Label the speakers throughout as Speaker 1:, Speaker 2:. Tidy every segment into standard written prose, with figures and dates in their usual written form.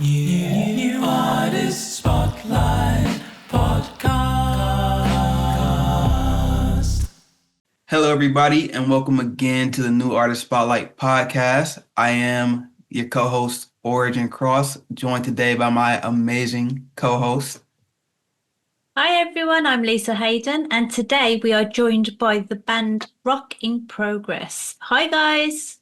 Speaker 1: New Artist Spotlight Podcast. Hello, everybody, and welcome again to the New Artist Spotlight Podcast. I am your co-host, Origin Cross, joined today by my amazing co-host.
Speaker 2: Hi everyone, I'm Lisa Haden, and today we are joined by the band Rock in Progress. Hi guys.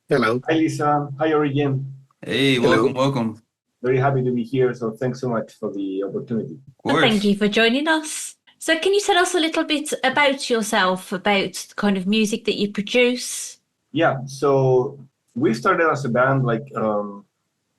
Speaker 3: Hello.
Speaker 4: Hi Lisa. Hi Origin.
Speaker 1: Hey,
Speaker 3: Hello.
Speaker 1: welcome.
Speaker 4: Very happy to be here. So thanks so much for the opportunity.
Speaker 1: Of course.
Speaker 2: Well, thank you for joining us. So can you tell us a little bit about yourself, about the kind of music that you produce?
Speaker 4: Yeah. So we started as a band like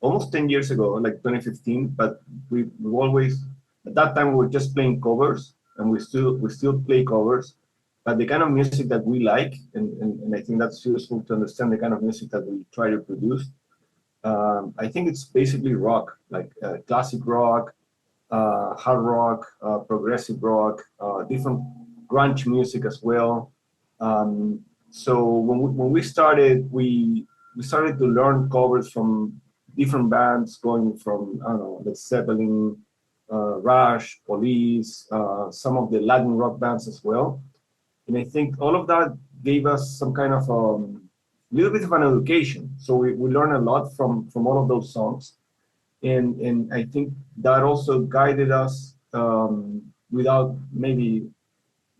Speaker 4: almost 10 years ago, like 2015. But we always, at that time, we were just playing covers, and we still play covers. But the kind of music that we like, and I think that's useful to understand the kind of music that we try to produce. I think it's basically rock, like classic rock, hard rock, progressive rock, different grunge music as well. So when we started, we started to learn covers from different bands, going from, I don't know, Led Zeppelin, Rush, Police, some of the Latin rock bands as well. And I think all of that gave us some kind of little bit of an education. So we learned a lot from all of those songs. And I think that also guided us without maybe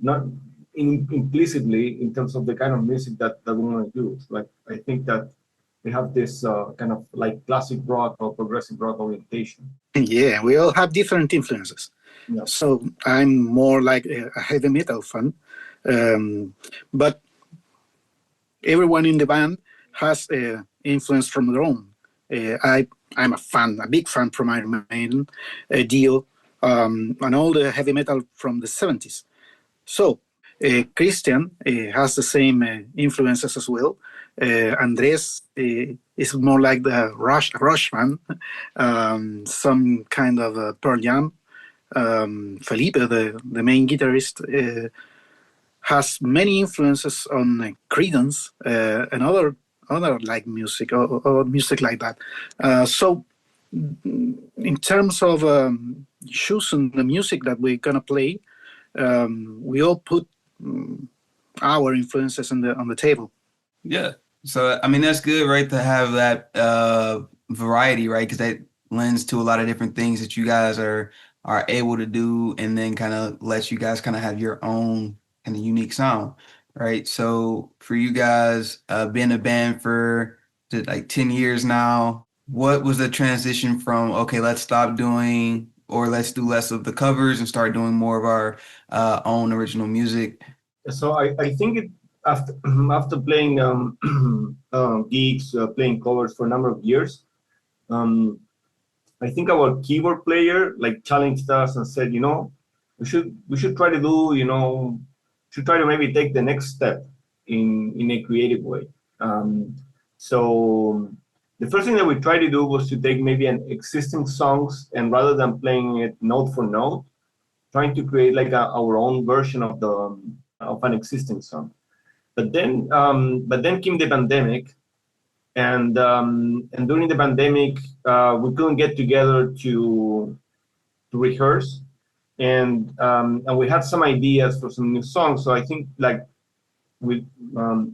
Speaker 4: not implicitly in terms of the kind of music that we want to do. Like, I think that we have this kind of like classic rock or progressive rock orientation.
Speaker 3: Yeah, we all have different influences.
Speaker 4: Yeah.
Speaker 3: So I'm more like a heavy metal fan. But everyone in the band has influence from their own. I'm a big fan from Iron Maiden, Dio, and all the heavy metal from the 70s. So Christian has the same influences as well. Andres is more like the Rush fan, some kind of Pearl Jam. Felipe, the main guitarist, has many influences on Creedence and other like music or music like that. So in terms of choosing the music that we're gonna play, we all put our influences on the table.
Speaker 1: Yeah. So, I mean, that's good, right, to have that variety, right? Because that lends to a lot of different things that you guys are able to do, and then kind of lets you guys kind of have your own kind of unique sound, right? So for you guys, being a band for like 10 years now, what was the transition from, okay, let's stop doing, or let's do less of the covers and start doing more of our own original music?
Speaker 4: So I think after playing gigs, playing covers for a number of years, I think our keyboard player like challenged us and said, we should try to do, should try to maybe take the next step in a creative way. So the first thing that we tried to do was to take maybe an existing songs, and rather than playing it note for note, trying to create like our own version of an existing song. But then came the pandemic, and during the pandemic, we couldn't get together to rehearse, and we had some ideas for some new songs. So I think like with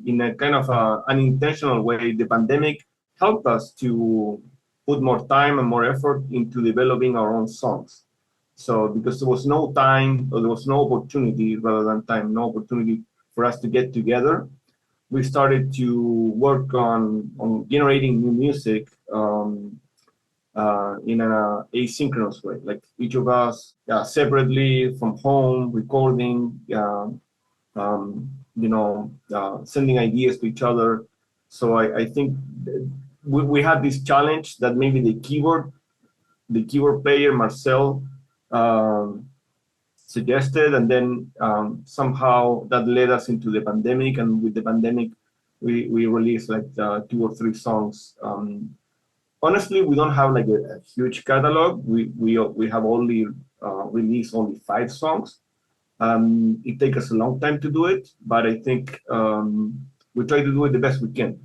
Speaker 4: in a kind of unintentional way, the pandemic helped us to put more time and more effort into developing our own songs. So because there was no time, or there was no opportunity rather than time, no opportunity for us to get together, we started to work on generating new music in an asynchronous way, like each of us separately from home, recording, sending ideas to each other. So I think we had this challenge that maybe the keyboard player, Marcel, suggested, and then somehow that led us into the pandemic, and with the pandemic we released like 2 or 3 songs. Honestly, we don't have like a huge catalog. We have only released only 5 songs. It takes us a long time to do it, but I think we try to do it the best we can.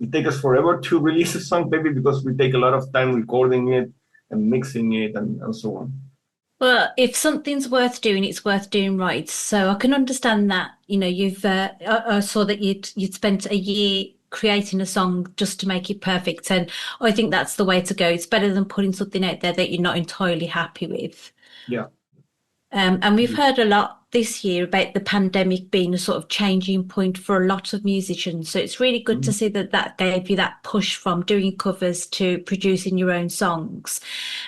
Speaker 4: it takes us forever to release a song, maybe because we take a lot of time recording it and mixing it and so on.
Speaker 2: Well, if something's worth doing, it's worth doing right. So I can understand that. You've I saw that you'd spent a year creating a song just to make it perfect, and I think that's the way to go. It's better than putting something out there that you're not entirely happy with.
Speaker 4: Yeah.
Speaker 2: And we've heard a lot this year about the pandemic being a sort of changing point for a lot of musicians. So it's really good to see that gave you that push from doing covers to producing your own songs.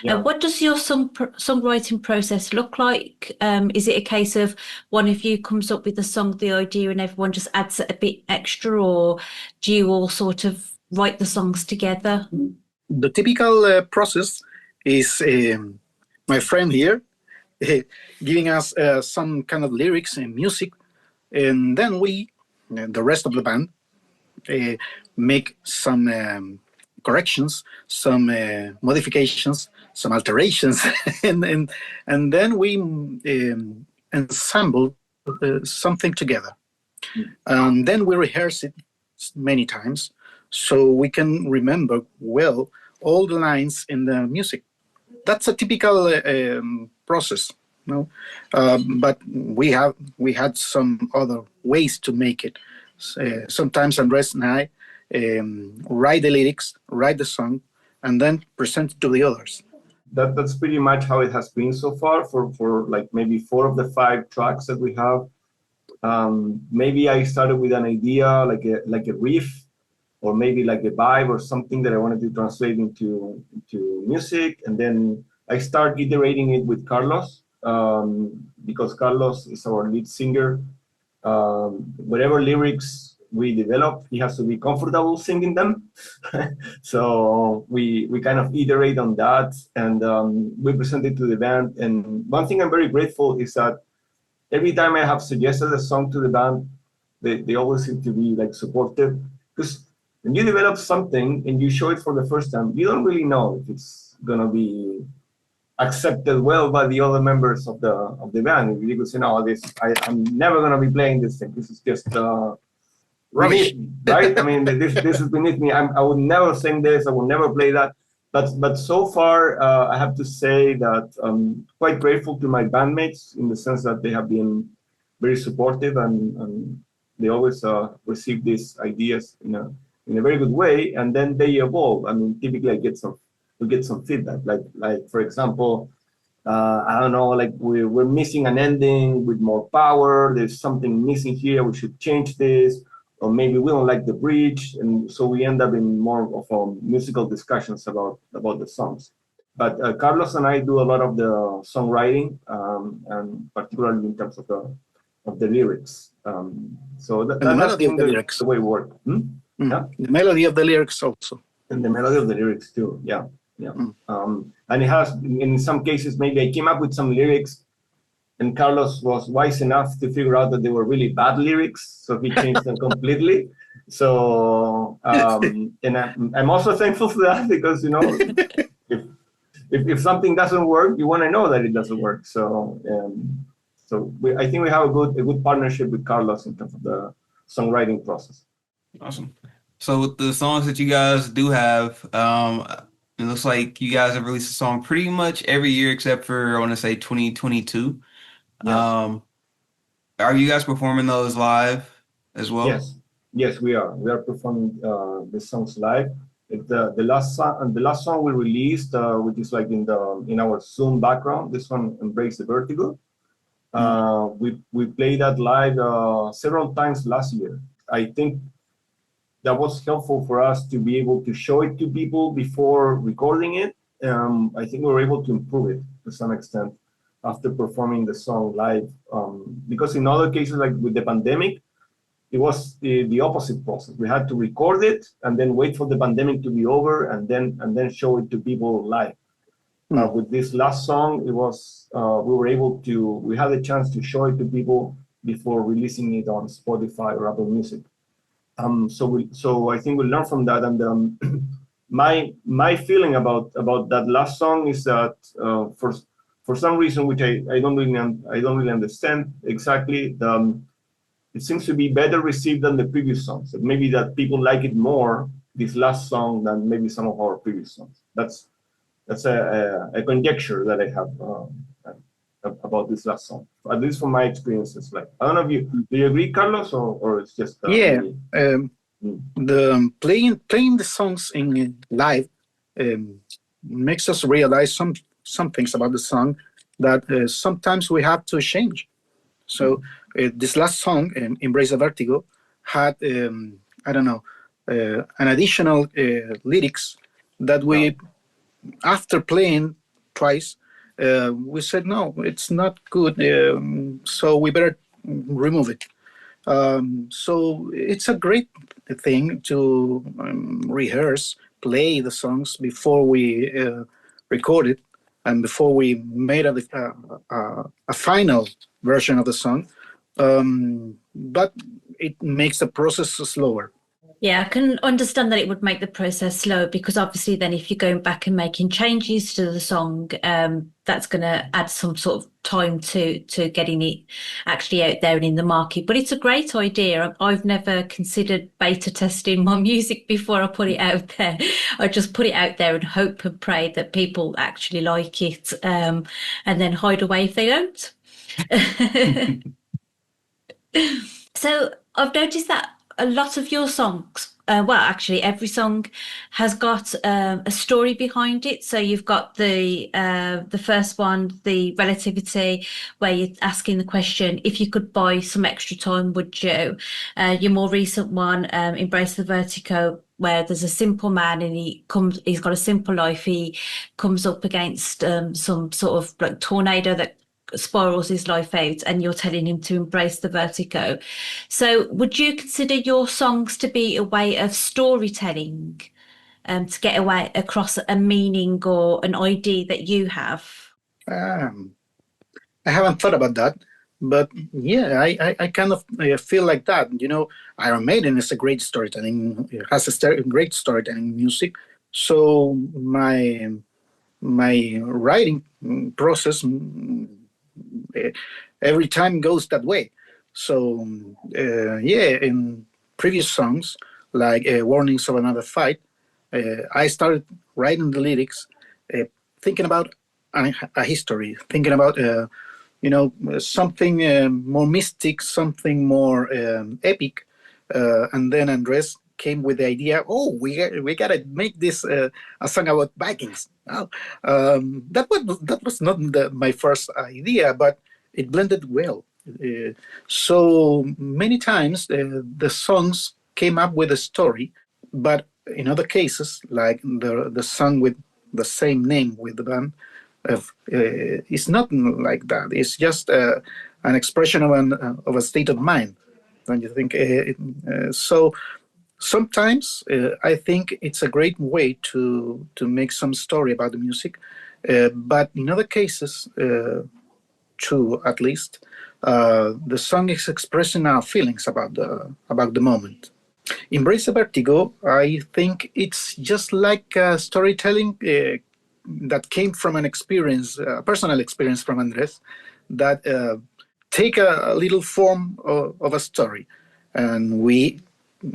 Speaker 4: Yeah.
Speaker 2: What does your songwriting process look like? Is it a case of one of you comes up with the song, the idea, and everyone just adds a bit extra, or do you all sort of write the songs together?
Speaker 3: The typical process is my friend here giving us some kind of lyrics and music, and then we, the rest of the band, make some corrections, some modifications, some alterations, and then we ensemble something together, and then we rehearse it many times so we can remember well all the lines in the music. That's a typical process, no? But we had some other ways to make it. Sometimes Andres and I write the lyrics, write the song, and then present it to the others.
Speaker 4: That's pretty much how it has been so far for like maybe 4 of the 5 tracks that we have. Maybe I started with an idea like a riff, or maybe like a vibe or something that I wanted to translate into music. And then I start iterating it with Carlos, because Carlos is our lead singer. Whatever lyrics we develop, he has to be comfortable singing them. So we kind of iterate on that, and we present it to the band. And one thing I'm very grateful is that every time I have suggested a song to the band, they always seem to be like supportive, because when you develop something and you show it for the first time, you don't really know if it's gonna be accepted well by the other members of the band. You could say, no, I'm never gonna be playing this thing. This is just
Speaker 3: Rubbish,
Speaker 4: right? I mean, this is beneath me. I would never sing this. I will never play that. But so far, I have to say that I'm quite grateful to my bandmates, in the sense that they have been very supportive, and they always receive these ideas in a very good way, and then they evolve. I mean, typically we get some feedback, like for example, I don't know, like we're missing an ending with more power. There's something missing here. We should change this, or maybe we don't like the bridge, and so we end up in more of musical discussions about the songs. But Carlos and I do a lot of the songwriting, and particularly in terms of the lyrics. So that's the way we work.
Speaker 3: Yeah? The melody of the lyrics also.
Speaker 4: And the melody of the lyrics too, yeah. And it has, in some cases, maybe I came up with some lyrics and Carlos was wise enough to figure out that they were really bad lyrics, so he changed them completely. So, and I'm also thankful for that, because, if something doesn't work, you want to know that it doesn't work. So, I think we have a good partnership with Carlos in terms of the songwriting process.
Speaker 1: Awesome. So with the songs that you guys do have, it looks like you guys have released a song pretty much every year except for, I want to say, 2022. Yeah. Are you guys performing those live as well?
Speaker 4: Yes, we are. We are performing the songs live. The last song we released, which is like in our Zoom background. This one, Embrace the Vertigo. We played that live several times last year. I think that was helpful for us to be able to show it to people before recording it. I think we were able to improve it to some extent after performing the song live. Because in other cases, like with the pandemic, it was the opposite process. We had to record it and then wait for the pandemic to be over and then show it to people live. With this last song, it was we had a chance to show it to people before releasing it on Spotify or Apple Music. So I think we learned from that, and my feeling about that last song is that for some reason, which I don't really understand exactly, it seems to be better received than the previous songs. Maybe that people like it more this last song than maybe some of our previous songs. That's a conjecture that I have about this last song, at least from my experiences. Like, I don't know if do you agree, Carlos, or it's just
Speaker 3: Yeah,
Speaker 4: maybe,
Speaker 3: the playing the songs in live makes us realize some things about the song that sometimes we have to change. So this last song, Embrace the Vertigo, had I don't know an additional lyrics that we, after playing twice, we said no, it's not good, so we better remove it. So it's a great thing to rehearse, play the songs before we record it, and before we made a final version of the song. But it makes the process slower.
Speaker 2: Yeah, I can understand that it would make the process slow, because obviously then if you're going back and making changes to the song, that's going to add some sort of time to getting it actually out there and in the market. But it's a great idea. I've never considered beta testing my music before I put it out there. I just put it out there and hope and pray that people actually like it, and then hide away if they don't. So I've noticed that a lot of your songs, well, actually every song has got a story behind it. So you've got the first one, the relativity, where you're asking the question, if you could buy some extra time, would you? Your more recent one, Embrace the Vertigo, where there's a simple man and he's got a simple life. He comes up against some sort of like tornado that spirals his life out, and you're telling him to embrace the vertigo. So would you consider your songs to be a way of storytelling, to get away across a meaning or an idea that you have?
Speaker 3: Um, I haven't thought about that, but yeah, I kind of feel like that. Iron Maiden is a great storytelling, has a great storytelling music. So my writing process every time goes that way. So yeah, in previous songs like Warnings of Another Fight, I started writing the lyrics, thinking about a history, thinking about something more mystic, something more epic, and then Andres came with the idea. Oh, we gotta make this a song about Vikings. Oh, that was not my first idea, but it blended well. So many times the songs came up with a story, but in other cases, like the song with the same name with the band, it's not like that. It's just an expression of a state of mind. Don't you think? So sometimes I think it's a great way to make some story about the music, but in other cases, two at least, the song is expressing our feelings about the moment. Embrace the Vertigo, I think it's just like storytelling that came from an experience, a personal experience from Andres, that take a little form of a story, and we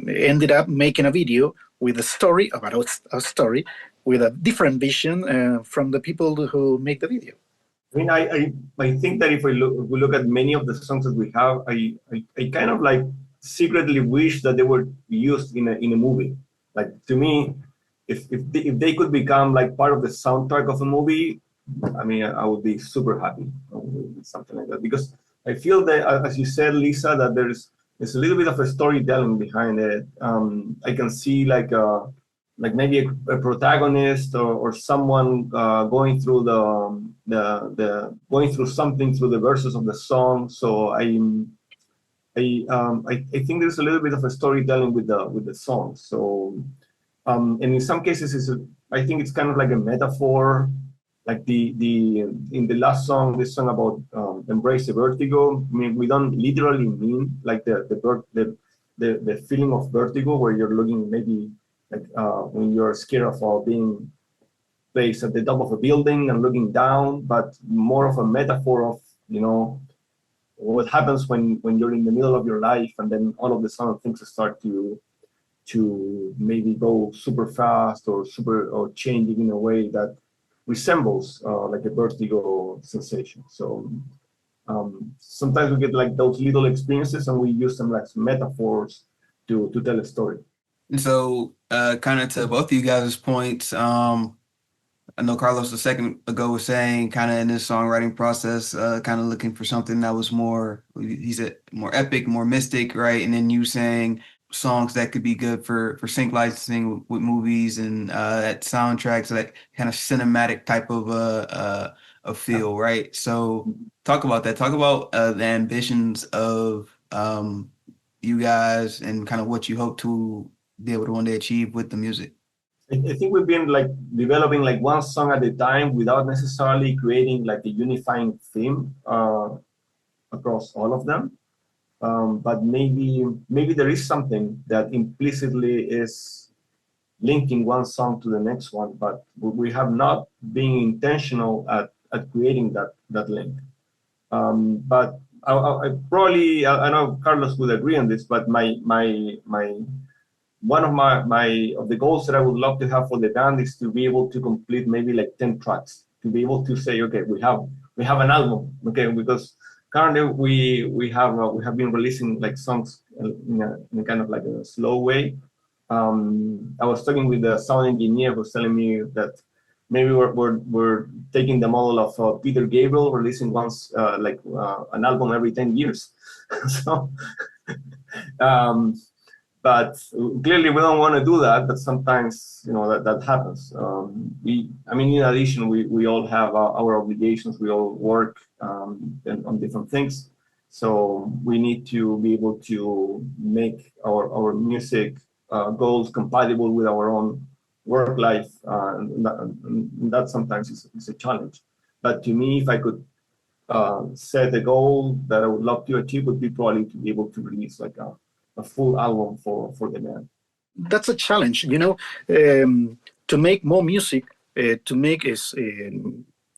Speaker 3: ended up making a video with a story about a story with a different vision from the people who make the video.
Speaker 4: I mean, I think that if we look at many of the songs that we have, I kind of like secretly wish that they were used in a movie. Like, to me, if they could become like part of the soundtrack of a movie, I mean, I would be super happy with something like that, because I feel that, as you said, Lisa, that there's a little bit of a storytelling behind it. I can see like maybe a protagonist or someone going through the going through something through the verses of the song. So I think there's a little bit of a storytelling with the song. So and in some cases I think it's kind of like a metaphor. Like in the last song, this song about Embrace the Vertigo. I mean, we don't literally mean like the feeling of vertigo, where you're looking maybe like when you're scared of being placed at the top of a building and looking down, but more of a metaphor of, what happens when you're in the middle of your life and then all of the sudden things start to to maybe go super fast or changing in a way that resembles like a Vertigo sensation. So sometimes we get like those little experiences and we use them as metaphors to tell a story.
Speaker 1: And so, kind of to both of you guys' points, I know Carlos a second ago was saying kind of in this songwriting process, kind of looking for something that was more, he said, more epic, more mystic, right? And then you saying songs that could be good for sync licensing with movies and that soundtracks, so that kind of cinematic type of feel, right? So talk about that. Talk about the ambitions of you guys and kind of what you hope to be able to one day achieve with the music.
Speaker 4: I think we've been like developing like one song at a time without necessarily creating like a unifying theme across all of them. But maybe there is something that implicitly is linking one song to the next one, but we have not been intentional at creating that link. But I probably, I know Carlos would agree on this, but one of the goals that I would love to have for the band is to be able to complete maybe like 10 tracks, to be able to say, okay, we have an album, okay, because currently we have been releasing like songs in a kind of like a slow way. I was talking with the sound engineer who was telling me that maybe we're taking the model of Peter Gabriel, releasing once an album every 10 years. So but clearly we don't want to do that, but sometimes that happens. In addition, we all have our obligations. We all work on different things, so we need to be able to make our music goals compatible with our own work life, and that sometimes is a challenge. But to me, if I could set a goal that I would love to achieve, would be probably to be able to release like a full album for the band.
Speaker 3: That's a challenge, to make more music, to make is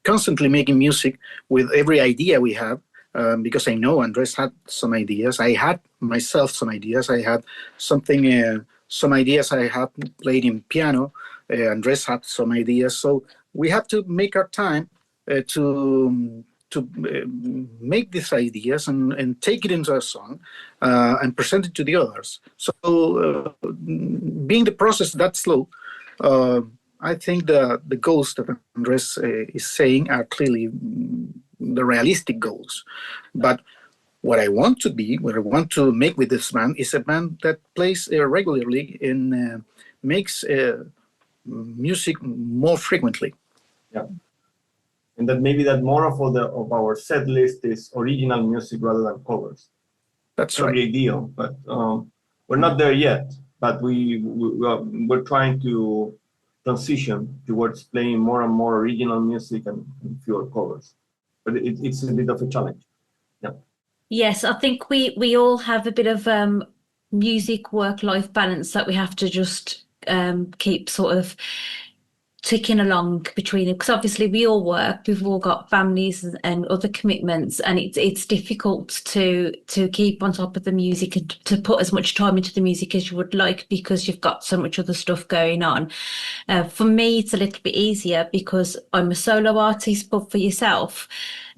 Speaker 3: constantly making music with every idea we have, because I know Andres had some ideas. I had myself some ideas. I had some ideas I had played in piano. Andres had some ideas. So we have to make our time to make these ideas and take it into a song and present it to the others. So being the process that slow, I think the goals that Andres is saying are clearly the realistic goals. But what I want to make with this band is a band that plays regularly and makes music more frequently.
Speaker 4: Yeah. And that maybe that more of our set list is original music rather than covers.
Speaker 3: That's right.
Speaker 4: The ideal, but we're not there yet. But we're trying to transition towards playing more and more original music and fewer covers. But it's a bit of a challenge. Yeah.
Speaker 2: Yes, I think we all have a bit of music work-life balance that we have to just keep sort of ticking along between it, because obviously we all work, we've all got families and other commitments, and it's difficult to keep on top of the music and to put as much time into the music as you would like, because you've got so much other stuff going on. For me, it's a little bit easier because I'm a solo artist, but for yourself,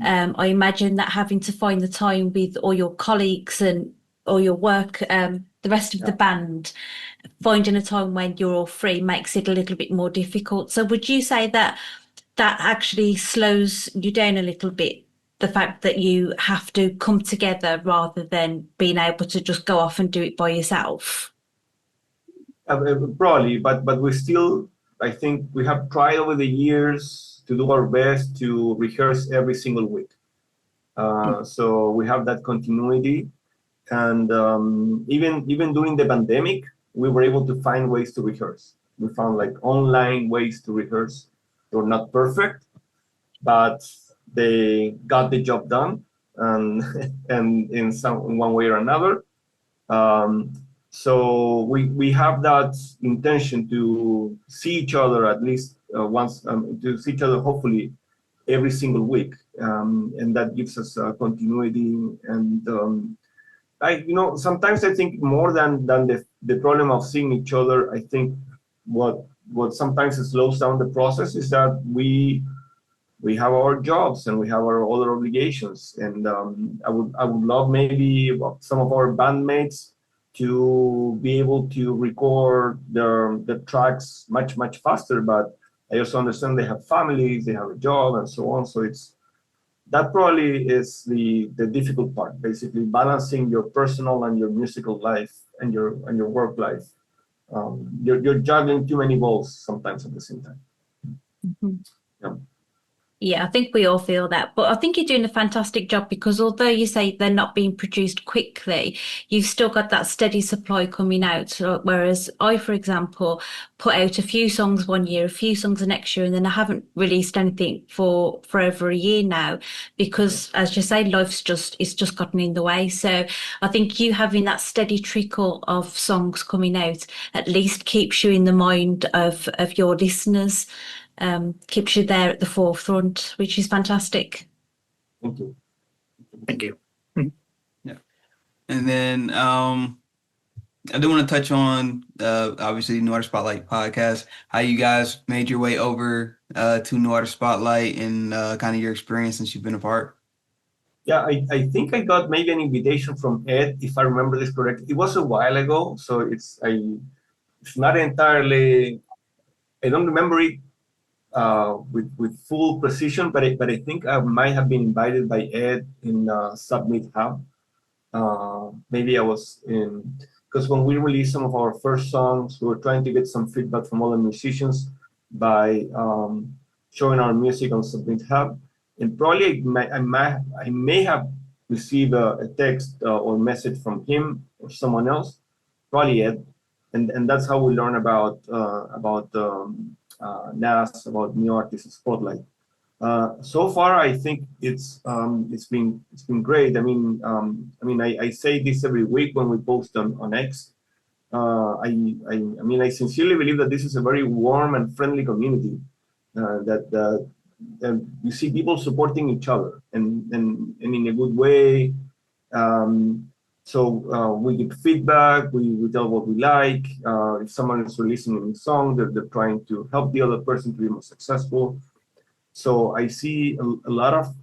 Speaker 2: I imagine that having to find the time with all your colleagues and all your work, the rest of the band, finding a time when you're all free makes it a little bit more difficult. So would you say that actually slows you down a little bit, the fact that you have to come together rather than being able to just go off and do it by yourself?
Speaker 4: Probably, but we still, I think we have tried over the years to do our best to rehearse every single week. So we have that continuity. And even during the pandemic, we were able to find ways to rehearse. We found like online ways to rehearse. They were not perfect, but they got the job done, and in one way or another. So we have that intention to see each other at least once, to see each other hopefully every single week, and that gives us continuity. And sometimes I think more than the problem of seeing each other, I think what sometimes slows down the process is that we have our jobs and we have our other obligations. And I would love maybe some of our bandmates to be able to record the tracks much faster. But I also understand they have families, they have a job, and so on. So that probably is the difficult part, basically balancing your personal and your musical life and your work life. You're juggling too many balls sometimes at the same time.
Speaker 2: Mhm.
Speaker 4: Yeah.
Speaker 2: Yeah, I think we all feel that. But I think you're doing a fantastic job because although you say they're not being produced quickly, you've still got that steady supply coming out. So, whereas I, for example, put out a few songs one year, a few songs the next year, and then I haven't released anything for over a year now because, as you say, it's just gotten in the way. So I think you having that steady trickle of songs coming out at least keeps you in the mind of your listeners. Keeps you there at the forefront, which is fantastic.
Speaker 4: Thank you.
Speaker 3: Thank you.
Speaker 1: Yeah. And then I do want to touch on obviously New Artist Spotlight podcast, how you guys made your way over to New Artist Spotlight and kind of your experience since you've been a part.
Speaker 4: Yeah, I think I got maybe an invitation from Ed, if I remember this correctly. It was a while ago, so it's not entirely, I don't remember it with full precision, but I think I might have been invited by Ed in Submit Hub. Maybe I was in, because when we released some of our first songs, we were trying to get some feedback from other musicians by showing our music on Submit Hub. And probably I may have received a text or message from him or someone else, probably Ed, and that's how we learn about NAS, about New Artist Spotlight. So far, I think it's been great. I say this every week when we post on X. I sincerely believe that this is a very warm and friendly community. That you see people supporting each other and in a good way. So we get feedback, we tell what we like. If someone is releasing a new song, they're trying to help the other person to be more successful. So I see a lot of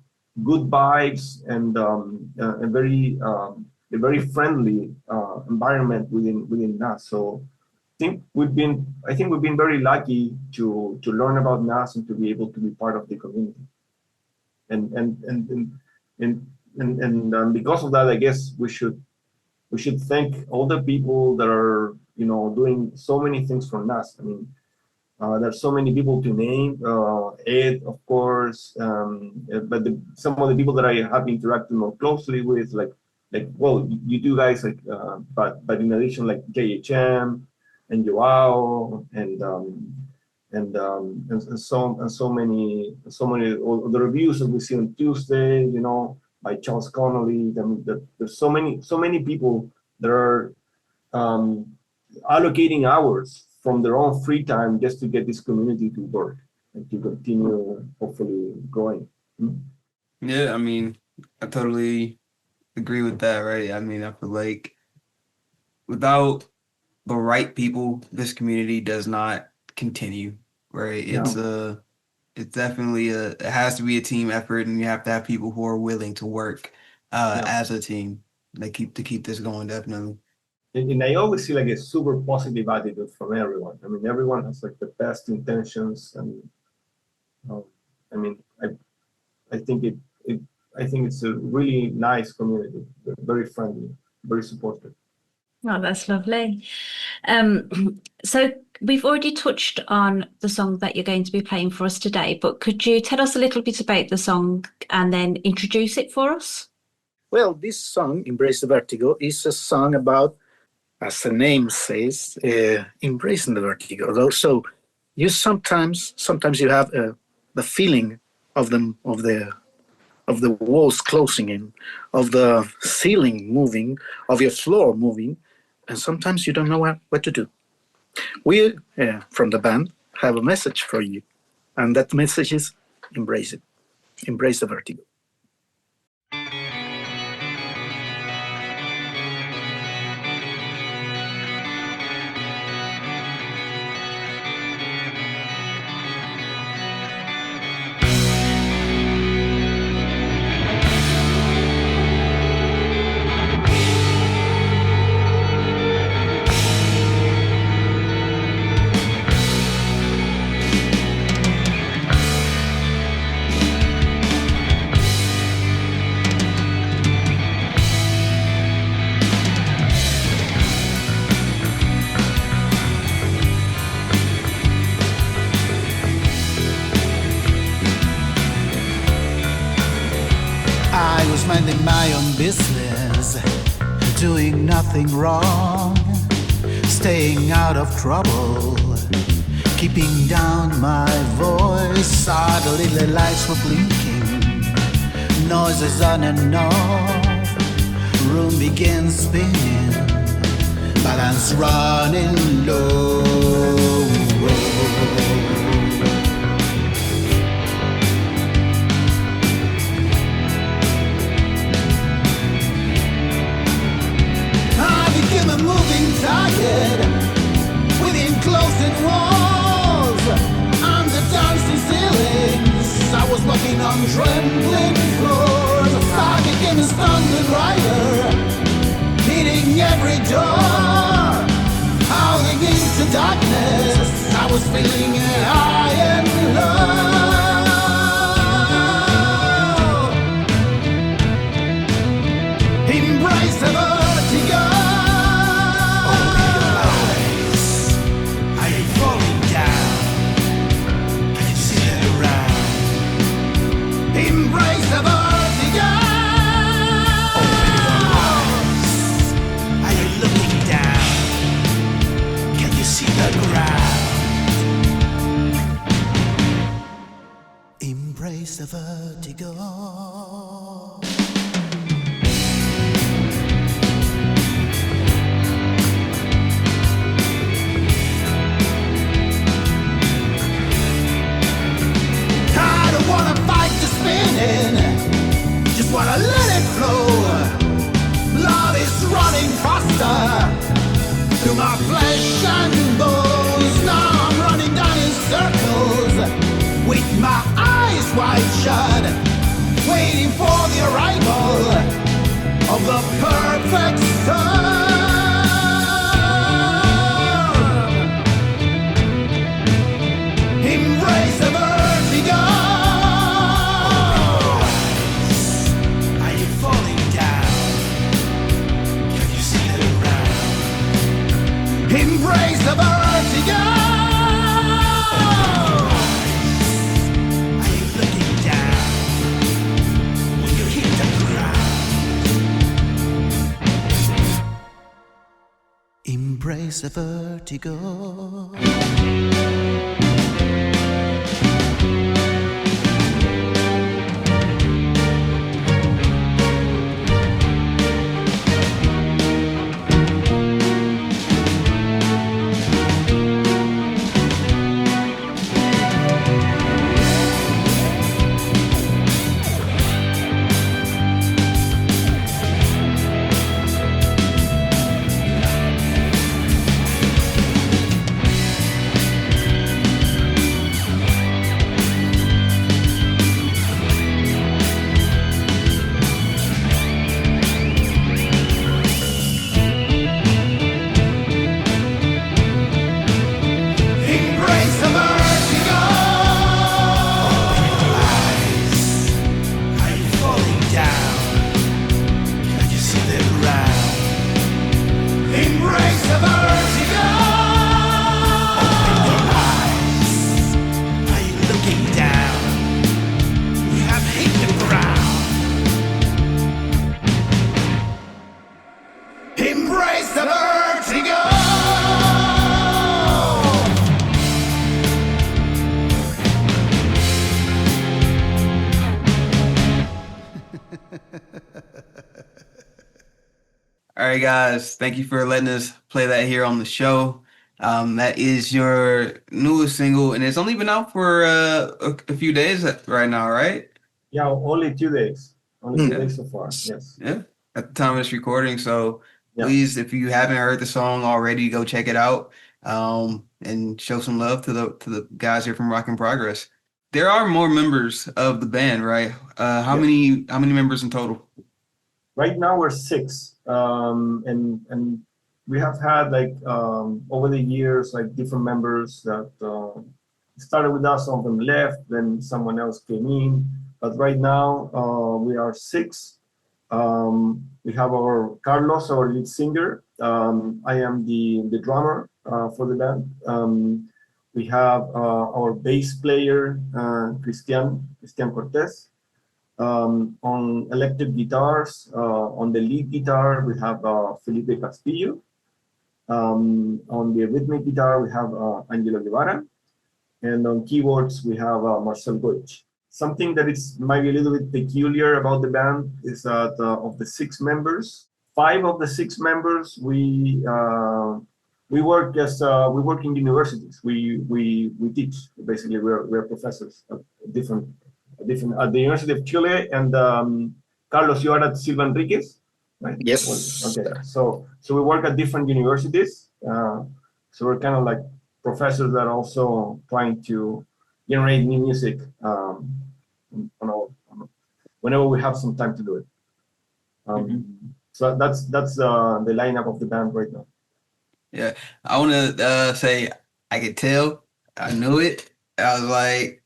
Speaker 4: good vibes and a very friendly environment within NAS. So I think we've been very lucky to learn about NAS and to be able to be part of the community. And because of that, I guess we should thank all the people that are doing so many things for NAS. I mean, there's so many people to name. Ed, of course, but some of the people that I have interacted more closely with, like well, you do guys but in addition, like JHM and Joao and so many the reviews that we see on Tuesday, by Charles Connolly. I mean, there's so many people that are allocating hours from their own free time just to get this community to work and to continue hopefully growing.
Speaker 1: Yeah, I mean, I totally agree with that, right? I mean, I feel like without the right people, this community does not continue, right? It's definitely it has to be a team effort, and you have to have people who are willing to work as a team. They keep this going, definitely.
Speaker 4: And I always see like a super positive attitude from everyone. I mean, everyone has like the best intentions, and I mean, I think it's a really nice community, very friendly, very supportive.
Speaker 2: Oh, that's lovely. So we've already touched on the song that you're going to be playing for us today, but could you tell us a little bit about the song and then introduce it for us?
Speaker 3: Well, this song, Embrace the Vertigo, is a song about, as the name says, embracing the vertigo. So you sometimes you have the feeling of the walls closing in, of the ceiling moving, of your floor moving, and sometimes you don't know what to do. We, from the band, have a message for you, and that message is embrace it. Embrace the vertigo.
Speaker 5: minding my own business, doing nothing wrong, staying out of trouble, keeping down my voice. Suddenly the lights were blinking, noises on and off, room begins spinning, balance running low. A moving target within closing walls, under dancing ceilings. I was walking on trembling floors. I became a stumbling rider, hitting every door, howling into darkness. I was feeling high and low. Embrace the vertigo. Embrace the vertigo. Open your eyes. Are you looking down? Can you see the ground? Embrace the vertigo. Just wanna let it flow. Blood is running faster through my flesh and bones. Now I'm running down in circles with my eyes wide shut, waiting for the arrival of the perfect sun. Embrace the vertigo. Embrace the vertigo. Are you looking down when you hit the ground? Embrace the vertigo.
Speaker 1: All right, guys. Thank you for letting us play that here on the show. That is your newest single, and it's only been out for a few days right now, right?
Speaker 4: Yeah, only 2 days. Only two
Speaker 1: Yeah.
Speaker 4: days so far. Yes.
Speaker 1: Yeah, at the time of this recording. So
Speaker 4: Yeah.
Speaker 1: please, if you haven't heard the song already, go check it out and show some love to the guys here from Rock in Progress. There are more members of the band, right? How
Speaker 4: Yes.
Speaker 1: many members in total?
Speaker 4: Right now we're 6, and we have had like over the years like different members that started with us. Some of them left, then someone else came in. But right now we are 6. We have our Carlos, our lead singer. I am the drummer for the band. We have our bass player, Cristian Cortez. On electric guitars, on the lead guitar, we have Felipe Castillo. On the rhythmic guitar, we have Angelo Guevara. And on keyboards, we have Marcel Goich. Something that is maybe a little bit peculiar about the band is that of the 6 members, 5 of the 6 members we work in universities. We teach. Basically, we're professors at different at the University of Chile, and Carlos, you are at Silva Enriquez, right?
Speaker 3: Yes.
Speaker 4: Okay. So we work at different universities. So we're kind of like professors that are also trying to generate new music whenever we have some time to do it. So that's the lineup of the band right now.
Speaker 1: Yeah, I want to say I could tell. I knew it. I was like,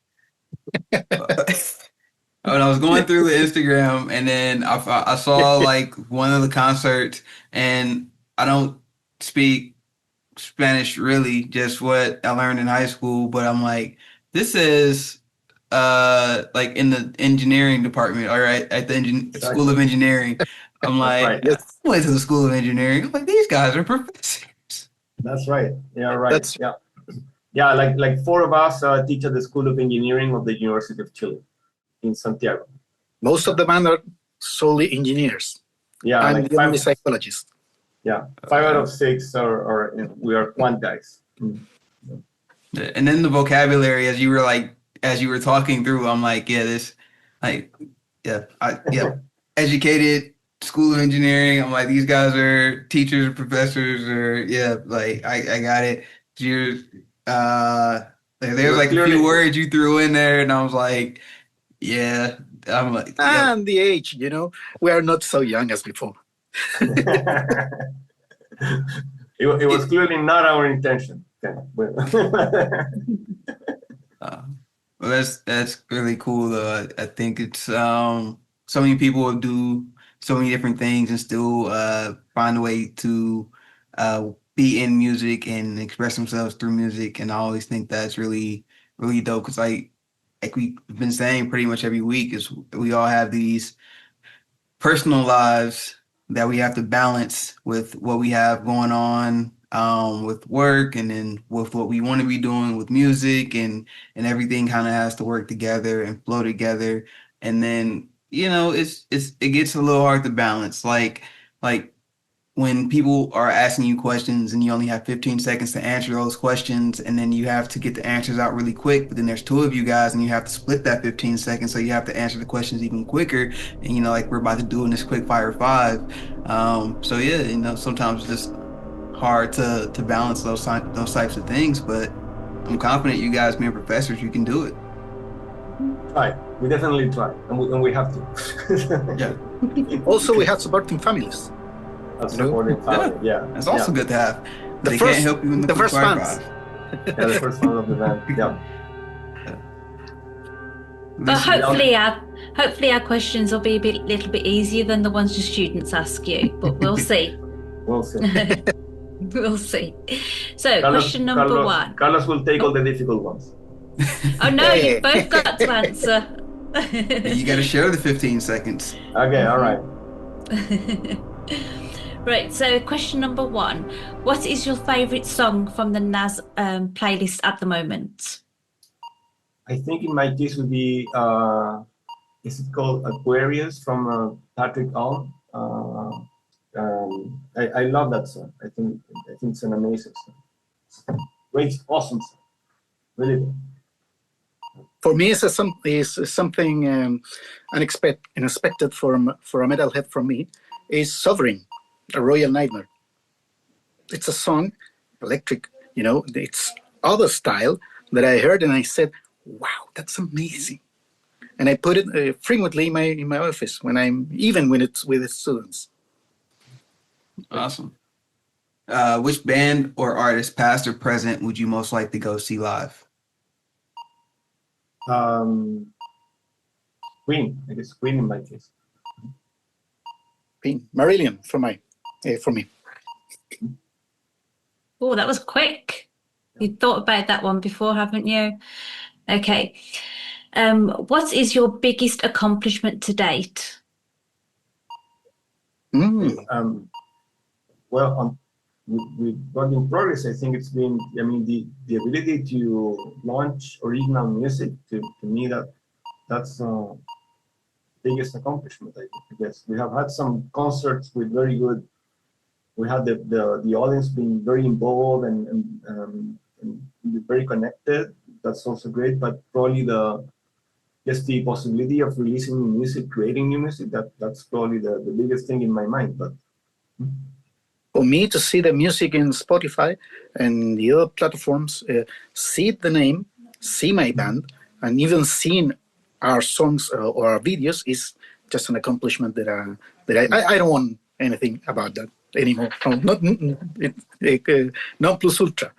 Speaker 1: when I was going through the Instagram, and then I saw like one of the concerts, and I don't speak Spanish really, just what I learned in high school. But I'm like, this is like in the engineering department, all right, at the School of Engineering. I'm like,
Speaker 4: right.
Speaker 3: Yes.
Speaker 1: I went to the School of Engineering. I'm like, these guys are professors.
Speaker 4: That's right. Yeah, right. Yeah, like 4 of us teach at the School of Engineering of the University of Chile in Santiago.
Speaker 3: Most of the band are solely engineers.
Speaker 4: Yeah,
Speaker 3: I'm
Speaker 4: like
Speaker 3: the only
Speaker 4: 5.
Speaker 3: psychologist.
Speaker 4: Yeah, 5 out of 6 are we are quant guys.
Speaker 1: And then the vocabulary, as you were talking through, I'm like, educated, School of Engineering. I'm like, these guys are teachers, professors, or like I got it. You're there's like a few words you threw in there, and I was like, yeah. I'm like,
Speaker 3: and the age, we are not so young as before.
Speaker 4: It was clearly not our intention.
Speaker 1: Well, that's really cool. I think it's so many people do so many different things and still find a way to be in music and express themselves through music. And I always think that's really, really dope, because like we've been saying pretty much every week, is we all have these personal lives that we have to balance with what we have going on with work, and then with what we want to be doing with music, and everything kind of has to work together and flow together. And then it gets a little hard to balance, like when people are asking you questions and you only have 15 seconds to answer those questions, and then you have to get the answers out really quick, but then there's 2 of you guys and you have to split that 15 seconds, so you have to answer the questions even quicker. And like we're about to do in this Quickfire 5. So yeah, sometimes it's just hard to balance those types of things, but I'm confident you guys being professors, you can do it.
Speaker 4: Try. We definitely try, and we have to.
Speaker 1: Yeah.
Speaker 3: Also, we have supporting families.
Speaker 4: Supporting family. Yeah.
Speaker 1: That's also good to have.
Speaker 3: They
Speaker 1: can't help you in the
Speaker 3: first
Speaker 1: Quickfire
Speaker 3: fans.
Speaker 1: 5.
Speaker 4: Yeah, the first one of the band. Yeah.
Speaker 2: But hopefully our questions will be a little bit easier than the ones the students ask you. But we'll see.
Speaker 4: We'll see.
Speaker 2: We'll see. So, question number 1.
Speaker 4: Carlos will take all the difficult ones.
Speaker 2: Oh no, you've both got to answer.
Speaker 1: You got to share the 15 seconds.
Speaker 4: Okay, all right.
Speaker 2: Right, so question number 1. What is your favourite song from the NAS playlist at the moment?
Speaker 4: I think in my case would be, is it called Aquarius from Patrick Alm? I love that song. I think it's an amazing song. Great, awesome song. Really good.
Speaker 3: For me, it's something unexpected for a metalhead from me. Is Sovereign, A Royal Nightmare. It's a song, electric, it's other style that I heard, and I said, wow, that's amazing. And I put it frequently in my office when it's with the students.
Speaker 1: Awesome. Which band or artist, past or present, would you most like to go see live?
Speaker 4: Queen. I guess Queen in my case.
Speaker 3: Marillion for me.
Speaker 2: Oh, that was quick. You thought about that one before, haven't you? Okay. What is your biggest accomplishment to date?
Speaker 4: Well, with Work in Progress, I think it's been, I mean, the ability to launch original music, to me, that's biggest accomplishment, I guess. We have had some concerts with very good, we had the audience being very involved and very connected. That's also great, but probably just the possibility of releasing new music, creating new music, that's probably the biggest thing in my mind. But
Speaker 3: for me to see the music in Spotify and the other platforms, see the name, see my band, and even seeing our songs or our videos is just an accomplishment that I don't want anything about that anymore. Non plus ultra.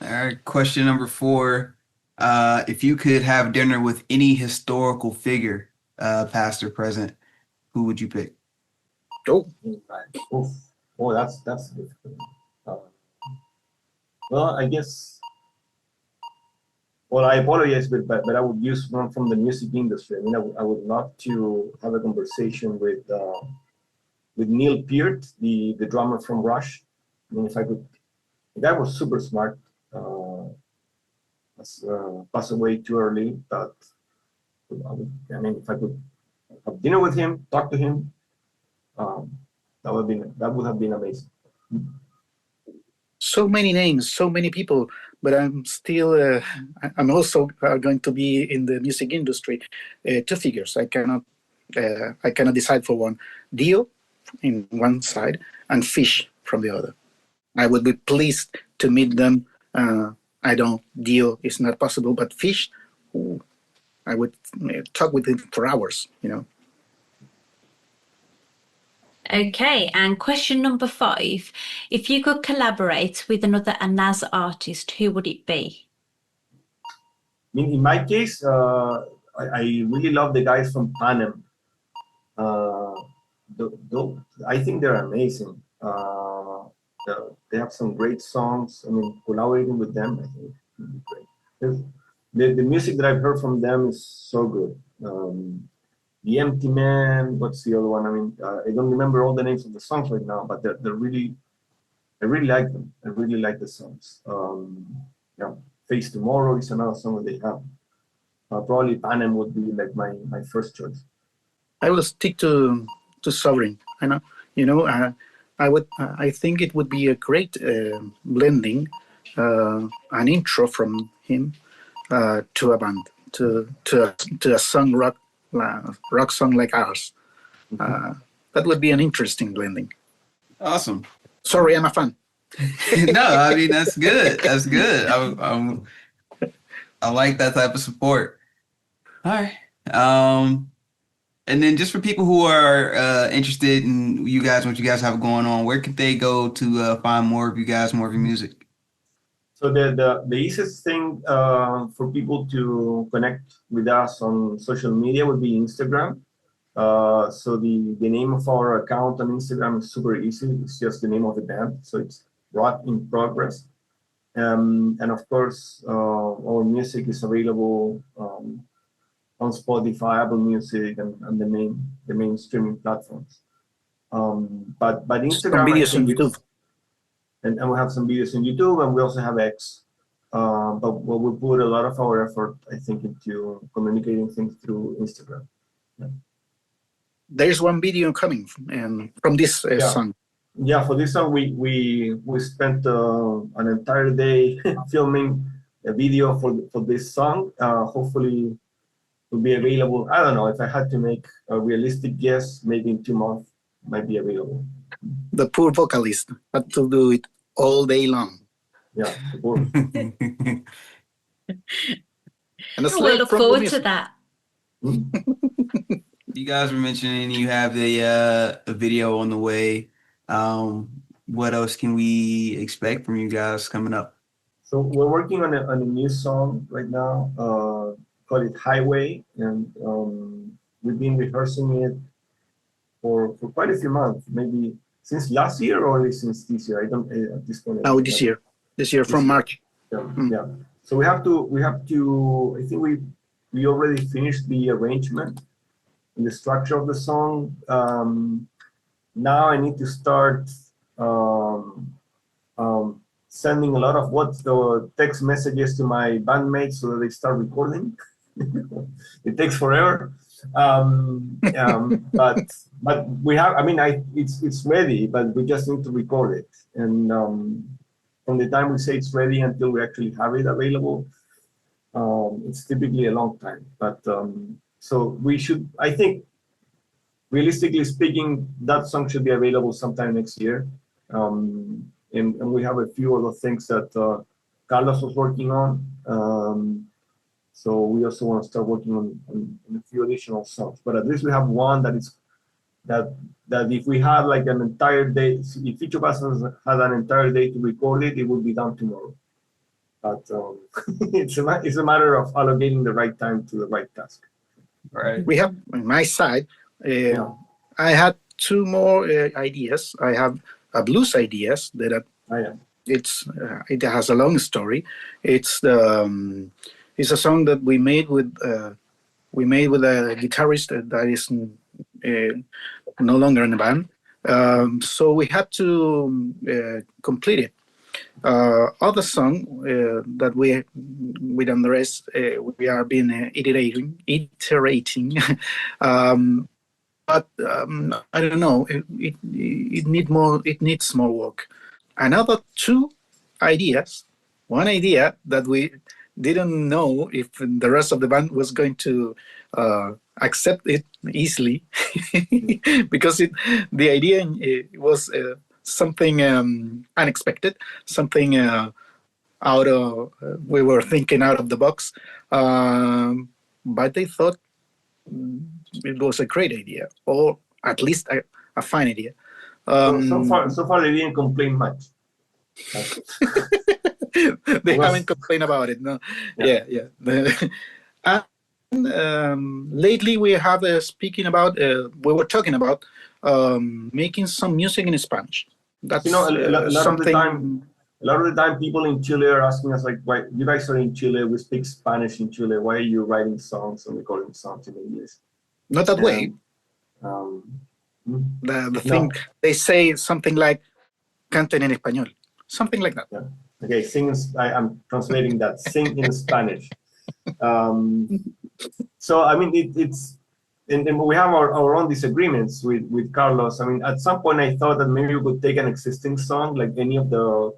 Speaker 1: All right, question number 4. If you could have dinner with any historical figure, past or present, who would you pick?
Speaker 4: Oh, that's difficult. Well, I guess. Well, I apologize, but I would use one from the music industry. I mean, I would love to have a conversation with Neil Peart, the drummer from Rush. I mean, if I could, the guy was super smart. Passed away too early, but I mean, if I could have dinner with him, talk to him, that would have been amazing.
Speaker 3: So many names, so many people, but I'm still. I'm also going to be in the music industry. 2 figures. I cannot decide for one. Dio, in one side, and Fish from the other. I would be pleased to meet them. I don't. Dio is not possible, but Fish, I would talk with him for hours.
Speaker 2: Okay, and question number 5. If you could collaborate with another NAS artist, who would it be?
Speaker 4: I mean, in my case, I really love the guys from Panem. I think they're amazing. They have some great songs. I mean, collaborating with them, I think would be great. The music that I've heard from them is so good. The Empty Man, what's the other one? I mean, I don't remember all the names of the songs right now, but they're really, I really like them. I really like the songs. Yeah, Face Tomorrow is another song that they have. Probably Panem would be like my first choice.
Speaker 3: I will stick to Sovereign. I think it would be a great blending, an intro from him to a band, to a song rock song like ours. That would be an interesting blending.
Speaker 1: Awesome.
Speaker 3: Sorry, I'm a fan.
Speaker 1: No, I mean, that's good. That's good. I like that type of support. All right. And then just for people who are interested in what you guys have going on, where could they go to find more of you guys, more of your music?
Speaker 4: So the easiest thing for people to connect with us on social media would be Instagram. So the name of our account on Instagram is super easy. It's just the name of the band. So it's Work in Progress. And of course, our music is available on Spotify, Apple Music, and the main streaming platforms. But Instagram,
Speaker 3: some videos on YouTube.
Speaker 4: And we have some videos on YouTube, and we also have X. But we put a lot of our effort, I think, into communicating things through Instagram. Yeah.
Speaker 3: There's one video coming from this song.
Speaker 4: Yeah, for this song, we spent an entire day filming a video for this song. Hopefully, will be available. I don't know, if I had to make a realistic guess, maybe in 2 months might be available.
Speaker 3: The poor vocalist had to do it all day long.
Speaker 4: Yeah, of course.
Speaker 2: And we'll look forward to that.
Speaker 1: You guys were mentioning you have a video on the way. What else can we expect from you guys coming up?
Speaker 4: So we're working on a new song right now. Call it Highway, and we've been rehearsing it for quite a few months, maybe since last year or since this year. I don't at this point.
Speaker 3: Oh, this year from March.
Speaker 4: Yeah. So we have to. I think we already finished the arrangement and the structure of the song. Now I need to start sending a lot of the text messages to my bandmates so that they start recording. It takes forever, but we have. I mean, it's ready, but we just need to record it. And from the time we say it's ready until we actually have it available, it's typically a long time. But so we should. I think, realistically speaking, that song should be available sometime next year. And we have a few other things that Carlos was working on. So we also want to start working on a few additional songs. But at least we have one that if we had like an entire day, if each of us had an entire day to record it, it would be done tomorrow. But it's a matter of allocating the right time to the right task.
Speaker 1: Right.
Speaker 3: We have on my side. I had two more ideas. I have a blues ideas that it has a long story. It's a song that we made with a guitarist that is no longer in the band. So we had to complete it. Other song that with Andres we are been iterating. But I don't know. It needs more work. Another two ideas. One idea that we didn't know if the rest of the band was going to accept it easily, because the idea was something unexpected, something we were thinking out of the box, but they thought it was a great idea, or at least a fine idea.
Speaker 4: So far they didn't complain much.
Speaker 3: They haven't complained about it. No. Yeah. And lately we have we were talking about making some music in Spanish. That's
Speaker 4: a lot of the time people in Chile are asking us, like, why you guys are in Chile, we speak Spanish in Chile, why are you writing songs and recording songs in English?
Speaker 3: Not that way. The thing, they say something like canten en español, something like that.
Speaker 4: Yeah. Okay, I'm translating that. Sing in Spanish. So I mean, it's and we have our own disagreements with Carlos. I mean, at some point I thought that maybe we could take an existing song, like any of the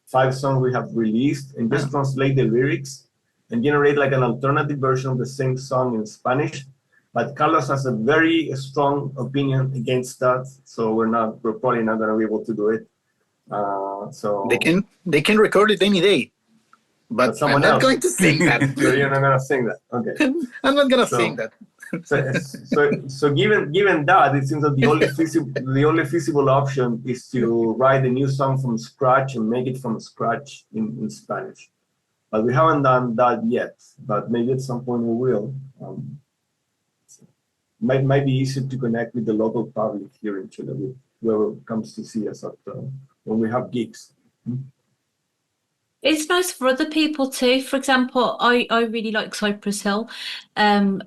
Speaker 4: 5 songs we have released, and just translate the lyrics and generate like an alternative version of the same song in Spanish. But Carlos has a very strong opinion against that, so we're probably not going to be able to do it. So
Speaker 3: they can record it any day, but
Speaker 4: someone
Speaker 3: I'm
Speaker 4: else
Speaker 3: not going to sing that.
Speaker 4: You're not going to sing that. Okay.
Speaker 3: I'm not going to sing that.
Speaker 4: So given that, it seems that the only feasible option is to write a new song from scratch and make it from scratch in Spanish. But we haven't done that yet. But maybe at some point we will. Might be easier to connect with the local public here in Chile, with whoever comes to see us when we have gigs.
Speaker 2: It's nice for other people too. For example, I really like Cypress Hill,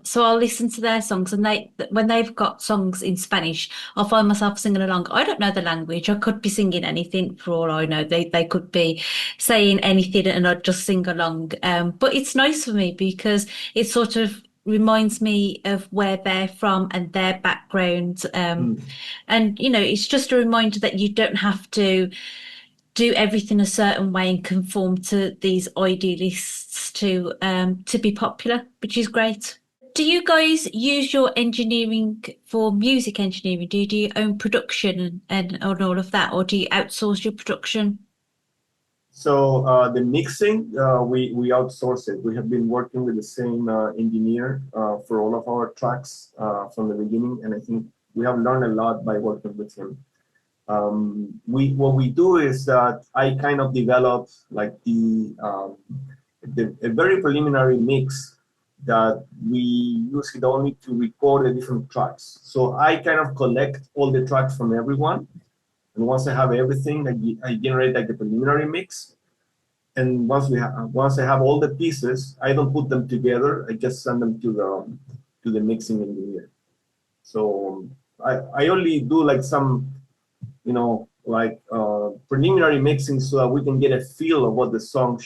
Speaker 2: so I'll listen to their songs, and when they've got songs in Spanish, I'll find myself singing along. I don't know the language. I could be singing anything for all I know. They could be saying anything, and I'd just sing along. But it's nice for me because it sort of reminds me of where they're from and their background. And it's just a reminder that you don't have to do everything a certain way and conform to these idealists to be popular, which is great. Do you guys use your engineering for music engineering? Do you do your own production and all of that, or do you outsource your production?
Speaker 4: So the mixing, we outsource it. We have been working with the same engineer for all of our tracks from the beginning, and I think we have learned a lot by working with him. What we do is that I kind of develop like a very preliminary mix that we use it only to record the different tracks. So I kind of collect all the tracks from everyone, and once I have everything, I generate like a preliminary mix, and once I have all the pieces, I don't put them together. I just send them to the mixing engineer. So I only do like some, like preliminary mixing so that we can get a feel of what the song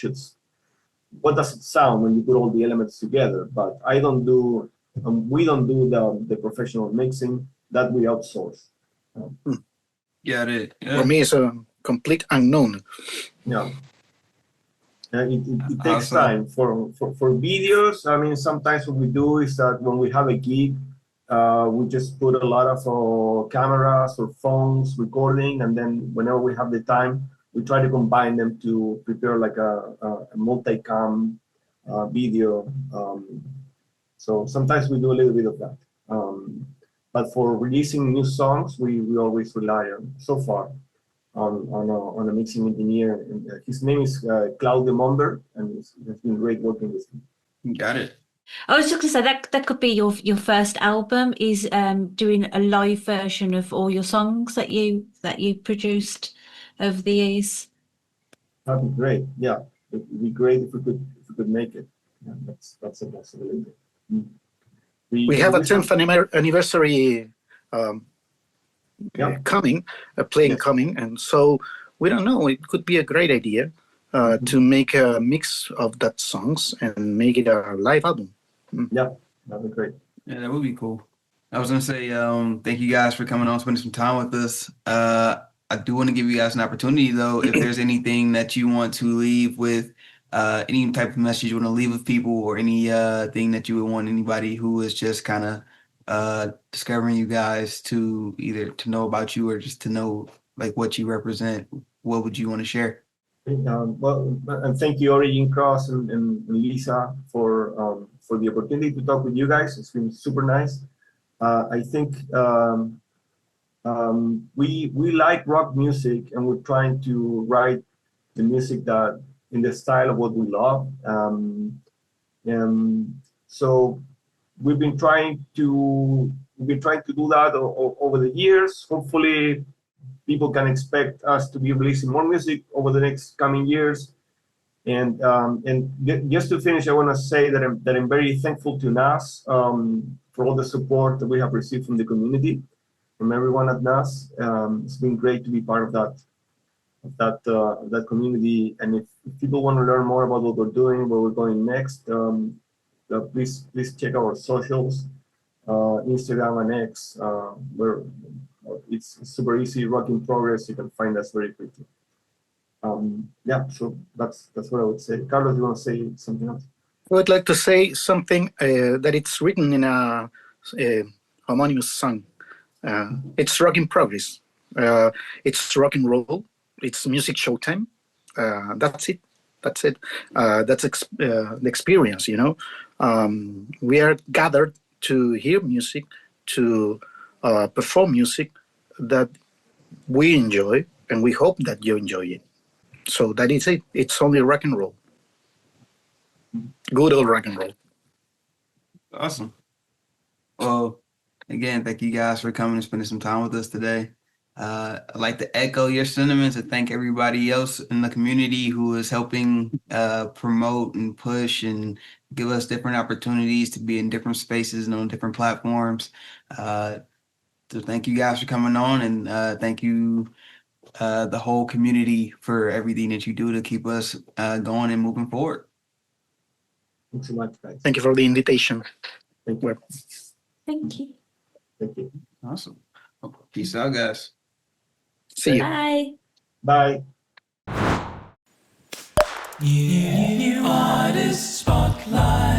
Speaker 4: what does it sound when you put all the elements together. But I don't do, we don't do the professional mixing. That we outsource.
Speaker 1: Got it.
Speaker 3: For
Speaker 1: Yeah.
Speaker 3: me, it's a complete unknown.
Speaker 4: Yeah. It takes
Speaker 1: Awesome.
Speaker 4: time for videos. I mean, sometimes what we do is that when we have a gig, we just put a lot of cameras or phones recording, and then whenever we have the time, we try to combine them to prepare like a multicam video. So sometimes we do a little bit of that. But for releasing new songs, we always rely on, so far, on a mixing engineer. And, his name is Claudio Momber, and it's been great working with him.
Speaker 1: Got it.
Speaker 2: I was just going to say that could be your first album, is doing a live version of all your songs that you produced over the years.
Speaker 4: That'd be great. Yeah, it'd be great if we could make it. Yeah, that's a possibility.
Speaker 3: We have a 10th anniversary coming, coming, and so we don't know. It could be a great idea to make a mix of that songs and make it a live album.
Speaker 4: Yeah, that'd be great.
Speaker 1: Yeah, that would be cool. I was gonna say, thank you guys for coming on, spending some time with us. I do want to give you guys an opportunity, though, if there's anything that you want to leave with, any type of message you want to leave with people, or any thing that you would want anybody who is just kind of discovering you guys to either to know about you or just to know like what you represent, what would you want to share?
Speaker 4: Well, and thank you, Origin Crxss and Lisa for the opportunity to talk with you guys. It's been super nice. I think we like rock music, and we're trying to write the music that in the style of what we love. And so we've been trying to do that over the years. Hopefully, people can expect us to be releasing more music over the next coming years. And just to finish, I want to say that I'm very thankful to NAS for all the support that we have received from the community, from everyone at NAS. It's been great to be part of that community. And if people want to learn more about what we're doing, where we're going next, please check our socials, Instagram and X, where it's super easy, Rock in Progress. You can find us very quickly. Yeah, so that's what I would say. Carlos, you want to say something else?
Speaker 3: I would like to say something that it's written in a homonymous song. It's Rock in Progress. It's rock and roll. It's music showtime. That's it. That's the experience, you know. We are gathered to hear music, to perform music that we enjoy, and we hope that you enjoy it. So that is it. It's only rock and roll. Good old rock and roll.
Speaker 1: Awesome. Well, again, thank you guys for coming and spending some time with us today. I'd like to echo your sentiments and thank everybody else in the community who is helping promote and push and give us different opportunities to be in different spaces and on different platforms. So thank you guys for coming on, and thank you the whole community for everything that you do to keep us going and moving forward.
Speaker 4: Thanks so much, guys.
Speaker 3: Thank you for the invitation.
Speaker 4: Thank you.
Speaker 2: Thank you.
Speaker 4: Thank you.
Speaker 1: Awesome. Peace out, guys.
Speaker 3: See you.
Speaker 2: Bye.
Speaker 4: Bye.
Speaker 5: New Artist Spotlight.